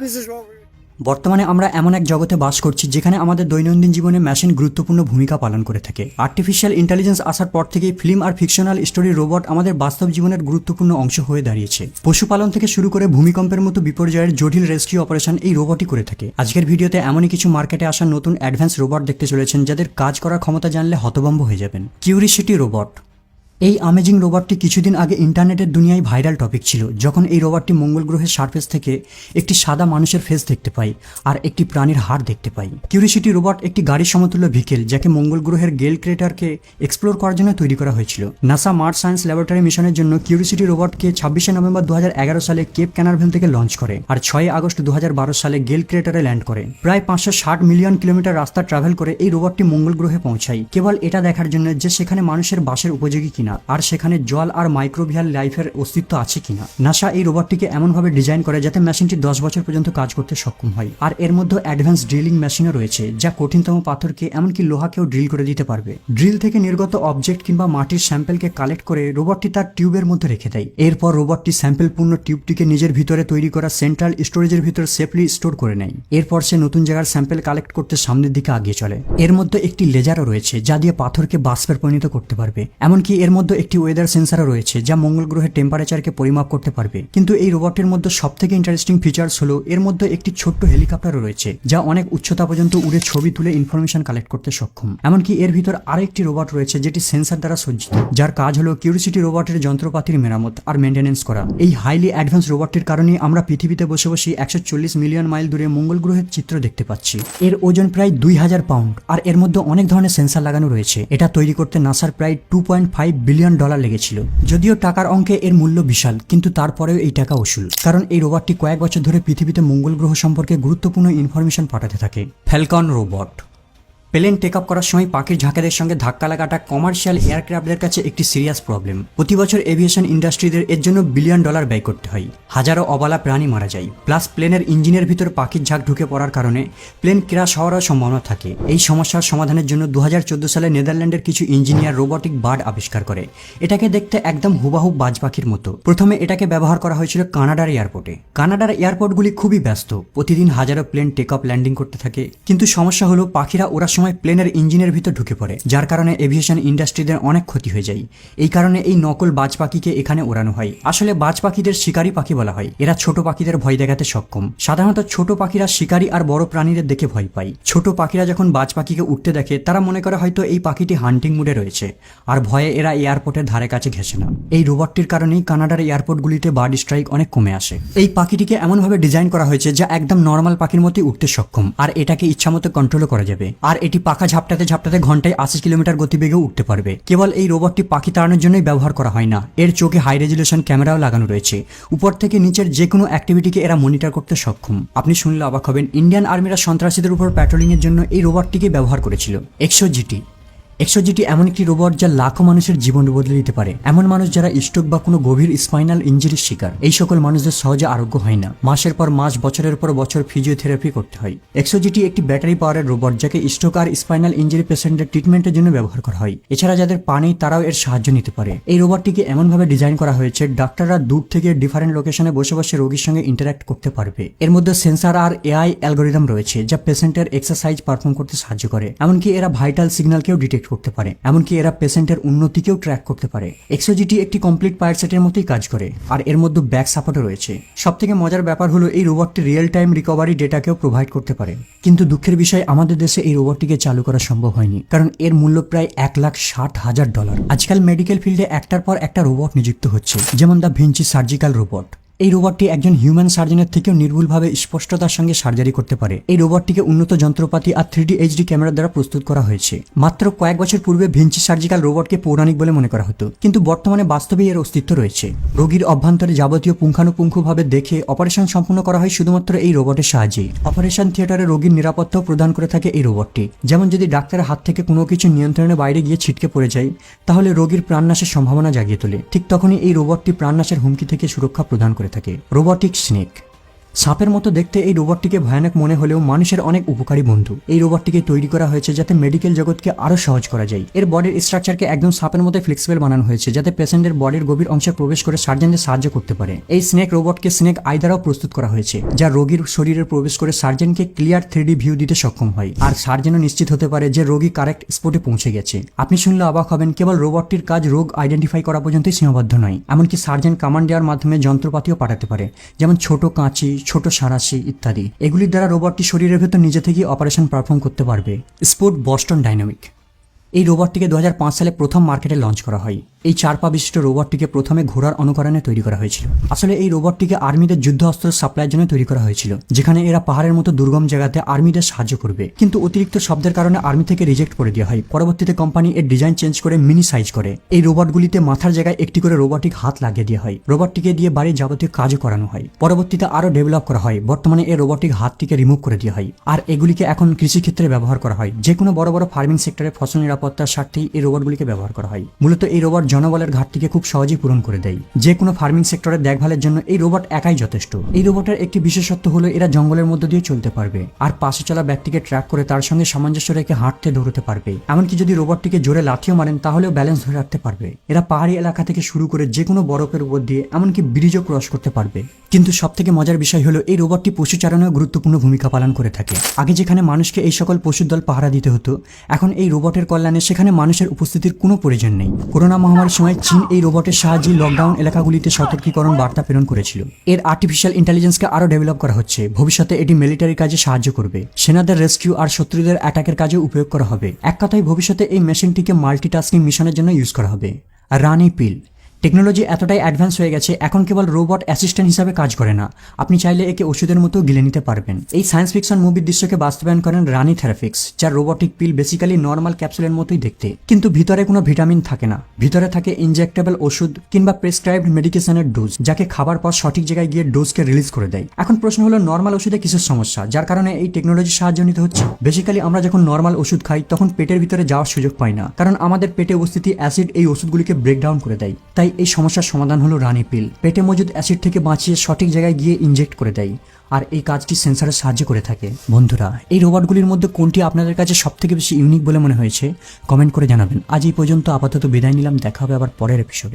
This is what we বর্তমানে আমরা এমন এক জগতে বাস করছি যেখানে আমাদের দৈনন্দিন জীবনে মেশিন গুরুত্বপূর্ণ ভূমিকা পালন করে থাকে। আর্টিফিশিয়াল ইন্টেলিজেন্স আসার পর থেকেই ফিল্ম আর ফিকশনাল স্টোরি রোবট আমাদের বাস্তব জীবনের গুরুত্বপূর্ণ অংশ হয়ে দাঁড়িয়েছে। পশুপালন থেকে শুরু করে ভূমিকম্পের মতো বিপর্যয়ের জটিল রেস্কিউ অপারেশন এই রোবটই করে থাকে। আজকের ভিডিওতে এমনই কিছু মার্কেটে আসা নতুন অ্যাডভান্স রোবট দেখতে চলেছেন যাদের কাজ করার ক্ষমতা জানলে হতভম্ব হয়ে যাবেন। Curiosity robot. এই অ্যামেজিং রোবটটি কিছুদিন আগে ইন্টারনেটের দুনিয়ায় ভাইরাল টপিক ছিল, যখন এই রোবটটি মঙ্গল গ্রহের সারফেস থেকে একটি সাদা মানুষের ফেস দেখতে পায় আর একটি প্রাণীর হাড় দেখতে পায়। কিউরিসিটি রোবট একটি গাড়ির সমতুল্য ভেহিকেল যাকে মঙ্গল গ্রহের গেল ক্রেটারকে এক্সপ্লোর করার জন্য তৈরি করা হয়েছিল। নাসা মার্স সায়েন্স ল্যাবরেটরি মিশনের জন্য কিউরিসিটি রোবটকে 26শে নভেম্বর 2011 সালে কেপ ক্যানারভেল থেকে লঞ্চ করে আর 6 আগস্ট 2012 সালে গেল ক্রেটারে ল্যান্ড করে। প্রায় 560 মিলিয়ন কিলোমিটার রাস্তা ট্রাভেল করে এই রোবটটি মঙ্গল গ্রহে পৌঁছায়, কেবল এটা দেখার জন্য যে সেখানে মানুষের বাসের উপযোগী কিনা আর সেখানে জল আর মাইক্রোবিয়াল লাইফের অস্তিত্ব আছে কিনা। নাসা এই রোবটটিকে এমনভাবে ডিজাইন করে যাতে মেশিনটি 10 বছর পর্যন্ত কাজ করতে সক্ষম হয়। আর এর মধ্যে অ্যাডভান্স ড্রিলিং মেশিনও রয়েছে যা কঠিনতম পাথরকে এমনকি লোহাকেও ড্রিল করে দিতে পারবে। ড্রিল থেকে নির্গত অবজেক্ট কিংবা মাটির স্যাম্পেলকে কালেক্ট করে রোবটটি তার টিউবের মধ্যে রেখে দেয়। এরপর রোবটটি স্যাম্পেলপূর্ণ টিউবটিকে নিজের ভিতরে তৈরি করা সেন্ট্রাল স্টোরেজের ভিতরে সেফলি স্টোর করে নেয়। এরপর সে নতুন জায়গার স্যাম্পেল কালেক্ট করতে সামনের দিকে এগিয়ে চলে। এর মধ্যে একটি লেজারও রয়েছে যা দিয়ে পাথরকে বাষ্পে পরিণত করতে পারবে। এমনকি এর মধ্যে একটি ওয়েদার সেন্সরও রয়েছে যা মঙ্গল গ্রহের টেম্পারেচারকে পরিমাপ করতে পারবে। কিন্তু এই রোবটের মধ্যে সবথেকে ইন্টারেস্টিং ফিচার্স হলো এর মধ্যে একটি ছোট্ট হেলিকপ্টারও রয়েছে যা অনেক উচ্চতা পর্যন্ত উড়ে ছবি তুলে ইনফরমেশন কালেক্ট করতে সক্ষম। এমনকি এর ভিতর আরেকটি রোবট রয়েছে যেটি সেন্সর দ্বারা সজ্জিত, যার কাজ হলো কিউরিসিটি রোবটের যন্ত্রপাতির মেরামত আর মেইনটেনেন্স করা। এই হাইলি অ্যাডভান্স রোবটটির কারণে আমরা পৃথিবীতে বসে বসে 140 মিলিয়ন মাইল দূরে মঙ্গল গ্রহের চিত্র দেখতে পাচ্ছি। এর ওজন প্রায় 2000 পাউন্ড আর এর মধ্যে অনেক ধরনের সেন্সর লাগানো রয়েছে। এটা তৈরি করতে নাসার প্রায় $2.5 বিলিয়ন লেগেছিল। যদিও টাকার অঙ্কে এর মূল্য বিশাল, কিন্তু তারপরেও এই টাকা উসুল, কারণ এই রোবটটি কয়েক বছর ধরে পৃথিবীতে মঙ্গল গ্রহ সম্পর্কে গুরুত্বপূর্ণ ইনফরমেশন পাঠাতে থাকে। Falcon robot. Plane take up করার সময় পাখির ঝাঁকেদের সঙ্গে ধাক্কা লাগাটা কমার্শিয়াল এয়ারক্রাফটদের কাছে একটি সিরিয়াস প্রবলেম। প্রতি বছর এভিয়েশন ইন্ডাস্ট্রিদের এর জন্য $1 বিলিয়ন ব্যয় করতে হয়। হাজারো অবলা প্রাণী মারা যায়, প্লাস প্লেনের ইঞ্জিনের ভিতর পাখির ঝাঁক ঢুকে পড়ার কারণে প্লেন ক্র্যাশ হওয়ারও সম্ভাবনা থাকে। এই সমস্যার সমাধানের জন্য 2014 সালে নেদারল্যান্ডের কিছু ইঞ্জিনিয়ার রোবটিক বার্ড আবিষ্কার করে। এটাকে দেখতে একদম হুবাহু বাজ পাখির মতো। প্রথমে এটাকে ব্যবহার করা হয়েছিল কানাডার এয়ারপোর্টে। কানাডার এয়ারপোর্টগুলি খুবই ব্যস্ত, প্রতিদিন হাজারো প্লেন টেক আপ ল্যান্ডিং করতে থাকে। কিন্তু সমস্যা হলো পাখিরা ওরা প্লেনের ইঞ্জিনের ভিতর ঢুকে পড়ে, যার কারণে এভিয়েশন ইন্ডাস্ট্রিদের অনেক ক্ষতি হয়ে যায়। এই কারণে এই নকল বাজ পাখিকে এখানে ওড়ানো হয়। আসলে বাজ পাখিদের শিকারী পাখি বলা হয়। এরা ছোট পাখিদের ভয় দেখাতে সক্ষম। সাধারণত ছোট পাখিরা শিকারী আর বড় প্রাণীদের দেখে ভয় পায়। ছোট পাখিরা যখন বাজ পাখিকে উঠতে দেখে তারা মনে করে হয়তো এই পাখিটি হান্টিং মুডে রয়েছে, আর ভয়ে এরা এয়ারপোর্টের ধারে কাছে ঘেঁষে না। এই রোবটটির কারণেই কানাডার এয়ারপোর্টগুলিতে বার্ড স্ট্রাইক অনেক কমে আসে। এই পাখিটিকে এমনভাবে ডিজাইন করা হয়েছে যা একদম নর্মাল পাখির মতোই উঠতে সক্ষম, আর এটাকে ইচ্ছামতো কন্ট্রোল করা যাবে। আর এটি পাখা ঝাপটাতে ঝাপটাতে ঘন্টায় 80 কিলোমিটার গতিবেগে উঠতে পারবে। কেবল এই রোবটটি পাখি তাড়ানোর জন্যই ব্যবহার করা হয় না, এর চোখে হাই রেজুলেশন ক্যামেরাও লাগানো রয়েছে। উপর থেকে নিচের যে কোনো অ্যাক্টিভিটিকে এরা মনিটর করতে সক্ষম। আপনি শুনলে অবাক হবেন, ইন্ডিয়ান আর্মিরা সন্ত্রাসীদের উপর প্যাট্রোলিং এর জন্য এই রোবটটিকে ব্যবহার করেছিল। এক্সোজিটি এমন একটি রোবট যা লাখো মানুষের জীবন বদলে দিতে পারে। এমন মানুষ যারা স্ট্রোক বা কোনো গভীর স্পাইনাল ইনজুরির শিকার। এই সকল মানুষদের সহজে আরোগ্য হয় না, মাসের পর মাস বছরের পর বছর ফিজিওথেরাপি করতে হয়। এক্সোজিটি একটি ব্যাটারি পাওয়ারের রোবট যাকে স্ট্রোক আর স্পাইনাল ইনজুরি পেশেন্টের ট্রিটমেন্টের জন্য ব্যবহার করা হয়। এছাড়া যাদের পা নেই তারাও এর সাহায্য নিতে পারে। এই রোবটটিকে এমনভাবে ডিজাইন করা হয়েছে ডাক্তাররা দূর থেকে ডিফারেন্ট লোকেশনে বসে বসে রোগীর সঙ্গে ইন্টারাক্ট করতে পারবে। এর মধ্যে সেন্সার আর এআই অ্যালগোরিদম রয়েছে যা পেশেন্টের এক্সারসাইজ পারফর্ম করতে সাহায্য করে। এমনকি এরা ভাইটাল সিগন্যালকেও ডিটেক্ট করতে পারে। এমনকি এরা পেশেন্টের উন্নতিকেও ট্র্যাক করতে পারে। এক্সোজিটি একটি কমপ্লিট পায়ার সেটের মতোই কাজ করে, আর এর মধ্যে ব্যাক সাপোর্টও রয়েছে। সবথেকে মজার ব্যাপার হলো এই রোবটটি রিয়েল টাইম রিকভারি ডেটাকেও প্রোভাইড করতে পারে। কিন্তু দুঃখের বিষয়, আমাদের দেশে এই রোবটটিকে চালু করা সম্ভব হয়নি, কারণ এর মূল্য প্রায় $1,60,000। আজকাল মেডিকেল ফিল্ডে একটার পর একটা রোবট নিযুক্ত হচ্ছে, যেমন দ্য ভিঞ্চি সার্জিক্যাল রোবট। এই রোবটটি একজন হিউম্যান সার্জনের থেকেও নির্ভুলভাবে স্পষ্টতার সঙ্গে সার্জারি করতে পারে। এই রোবটটিকে উন্নত যন্ত্রপাতি আর 3D HD ক্যামেরা দ্বারা প্রস্তুত করা হয়েছে। মাত্র কয়েক বছর পূর্বে ভিঞ্চি সার্জিক্যাল রোবটকে পৌরাণিক বলে মনে করা হতো, কিন্তু বর্তমানে বাস্তবে এর অস্তিত্ব রয়েছে। রোগীর অভ্যন্তরে যাবতীয় পুঙ্খানুপুঙ্খভাবে দেখে অপারেশন সম্পন্ন করা হয় শুধুমাত্র এই রোবটের সাহায্যে। অপারেশন থিয়েটারে রোগীর নিরাপত্তাও প্রদান করে থাকে এই রোবটটি। যেমন যদি ডাক্তারের হাত থেকে কোনো কিছু নিয়ন্ত্রণের বাইরে গিয়ে ছিটকে পড়ে যায়, তাহলে রোগীর প্রাণনাশের সম্ভাবনা জাগিয়ে তোলে। ঠিক তখনই এই রোবটটি প্রাণনাশের হুমকি থেকে সুরক্ষা প্রদান করে থাকে। Robotic snake. সাপের মতো দেখতে এই রোবটটিকে ভয়ানক মনে হলেও মানুষের অনেক উপকারী বন্ধু। এই রোবটটিকে তৈরি করা হয়েছে যাতে মেডিকেল জগৎকে আরো সহজ করা যায়। এর বডির স্ট্রাকচারকে একদম সাপের মতো ফ্লেক্সিবল বানানো হয়েছে যাতে পেশেন্টের বডির গভীর অংশে প্রবেশ করে সার্জনদের সাহায্য করতে পারে। এই স্নেক রোবটকে স্নেক আই দ্বারাও প্রস্তুত করা হয়েছে, যা রোগীর শরীরে প্রবেশ করে সার্জনকে ক্লিয়ার 3D ভিউ দিতে সক্ষম হয়, আর সার্জনও নিশ্চিত হতে পারে যে রোগী কারেক্ট স্পটে পৌঁছে গেছে। আপনি শুনলে অবাক হবেন, কেবল রোবটটির কাজ রোগ আইডেন্টিফাই করা পর্যন্তই সীমাবদ্ধ নয়, এমনকি সার্জন কমান্ড দেওয়ার মাধ্যমে যন্ত্রপাতিও পাঠাতে পারে, যেমন ছোট কাঁচি, ছোট সাঁড়াশি ইত্যাদি। এগুলির দ্বারা রোবটটি শরীরের ভেতর নিজে থেকেই অপারেশন পারফর্ম করতে পারবে। স্পোর্ট বস্টন ডাইনামিক এই রোবটটিকে 2005 সালে প্রথম মার্কেটে লঞ্চ করা হয়। এই 4 পা বিশিষ্ট রোবটটিকে প্রথমে ঘোড়ার অনুকরণে তৈরি করা হয়েছিল। আসলে এই রোবটটিকে আর্মিদের যুদ্ধ অস্ত্র সাপ্লাইয়ের জন্য তৈরি করা হয়েছিল, যেখানে এরা পাহাড়ের মতো দুর্গম জায়গাতে আর্মিদের সাহায্য করবে। কিন্তু অতিরিক্ত শব্দের কারণে আর্মি থেকে রিজেক্ট করে দেওয়া হয়। পরবর্তীতে কোম্পানি এর ডিজাইন চেঞ্জ করে মিনি সাইজ করে। এই রোবটগুলিতে মাথার জায়গায় একটি করে রোবটিক হাত লাগিয়ে দেওয়া হয়। রোবটটিকে দিয়ে বাড়ির যাবতীয় কাজও করানো হয়। পরবর্তীতে আরও ডেভেলপ করা হয়। বর্তমানে এই রোবটিক হাতটিকে রিমুভ করে দেওয়া হয়, আর এগুলিকে এখন কৃষিক্ষেত্রে ব্যবহার করা হয়। যে কোনো বড় বড় ফার্মিং সেক্টরে ফসল নিরাপত্তার স্বার্থেই এই রোবটগুলিকে ব্যবহার করা হয়। মূলত এই রোবট জনবলের ঘাটতিকে খুব সহজেই পূরণ করে দেয়। যে কোনো ফার্মিং সেক্টরে দেখভালের জন্য এই রোবট একাই যথেষ্ট। এই রোবটের একটি বিশেষত্ব হলো এরা জঙ্গলের মধ্য দিয়ে চলতে পারবে, আর পাশে চলা ব্যক্তিকে ট্র্যাক করে তার সঙ্গে সামঞ্জস্য রেখে হাঁটতে দৌড়তে পারবে। এমনকি যদি রোবটটিকে জোরে লাথিও মারেন তাহলেও ব্যালেন্স ধরে রাখতে পারবে। এরা পাহাড়ি এলাকা থেকে শুরু করে যে কোনো বরফের উপর দিয়ে এমনকি ব্রিজও ক্রস করতে পারবে। কিন্তু সবথেকে মজার বিষয় হলো এই রোবটটি পশুচারণেও গুরুত্বপূর্ণ ভূমিকা পালন করে থাকে। আগে যেখানে মানুষকে এই সকল পশুর দল পাহারা দিতে হতো, এখন এই রোবটের কল্যাণে সেখানে মানুষের উপস্থিতির কোনো প্রয়োজন নেই। করোনা মহামারীর সময় চীন এই রোবটের সাহায্যে লকডাউন এলাকাগুলিতে সতর্কীকরণ বার্তা প্রেরণ করেছিল। এর আর্টিফিশিয়াল ইন্টেলিজেন্সকে আরও ডেভেলপ করা হচ্ছে। ভবিষ্যতে এটি মিলিটারি কাজে সাহায্য করবে, সেনাদের রেস্কিউ আর শত্রুদের অ্যাটাকের কাজে উপয়োগ করা হবে। এক কথায় ভবিষ্যতে এই মেশিনটিকে মাল্টিটাস্কিং মিশনের জন্য ইউজ করা হবে। রানি পিল টেকনোলজি এতটাই অ্যাডভান্স হয়ে গেছে, এখন কেবল রোবট অ্যাসিস্ট্যান্ট হিসাবে কাজ করে না, আপনি চাইলে একে ওষুধের মতো গিলে নিতে পারবেন। এই সায়েন্স ফিকশন মুভির দৃশ্যকে বাস্তবায়ন করেন রানি থেরাপিক্স, যার রোবটিক পিল বেসিক্যালি নর্মাল ক্যাপসুলের মতোই দেখতে, কিন্তু ভিতরে কোনো ভিটামিন থাকে না। ভিতরে থাকে ইনজেক্টেবল ওষুধ কিংবা প্রেসক্রাইবড মেডিকেশনের ডোজ, যাকে খাবার পর সঠিক জায়গায় গিয়ে ডোজকে রিলিজ করে দেয়। এখন প্রশ্ন হলো, নর্মাল ওষুধে কিসের সমস্যা যার কারণে এই টেকনোলজির সাহায্য নিতে হচ্ছে? বেসিক্যালি আমরা যখন নর্মাল ওষুধ খাই তখন পেটের ভিতরে যাওয়ার সুযোগ পাই না, কারণ আমাদের পেটে উপস্থিতি অ্যাসিড এই ওষুধগুলিকে ব্রেকডাউন করে দেয়। তাই এই সমস্যার সমাধান হলো রানি পিল। পেটে মজুদ অ্যাসিড থেকে বাঁচিয়ে সঠিক জায়গায় গিয়ে ইনজেক্ট করে দেয়, আর এই কাজটি সেন্সরের সাহায্য করে থাকে। বন্ধুরা, এই রোবটগুলির মধ্যে কোনটি আপনাদের কাছে সবথেকে বেশি ইউনিক বলে মনে হয়েছে কমেন্ট করে জানাবেন। আজ এই পর্যন্ত আপাতত বিদায় নিলাম, দেখা হবে আবার পরের এপিসোডে।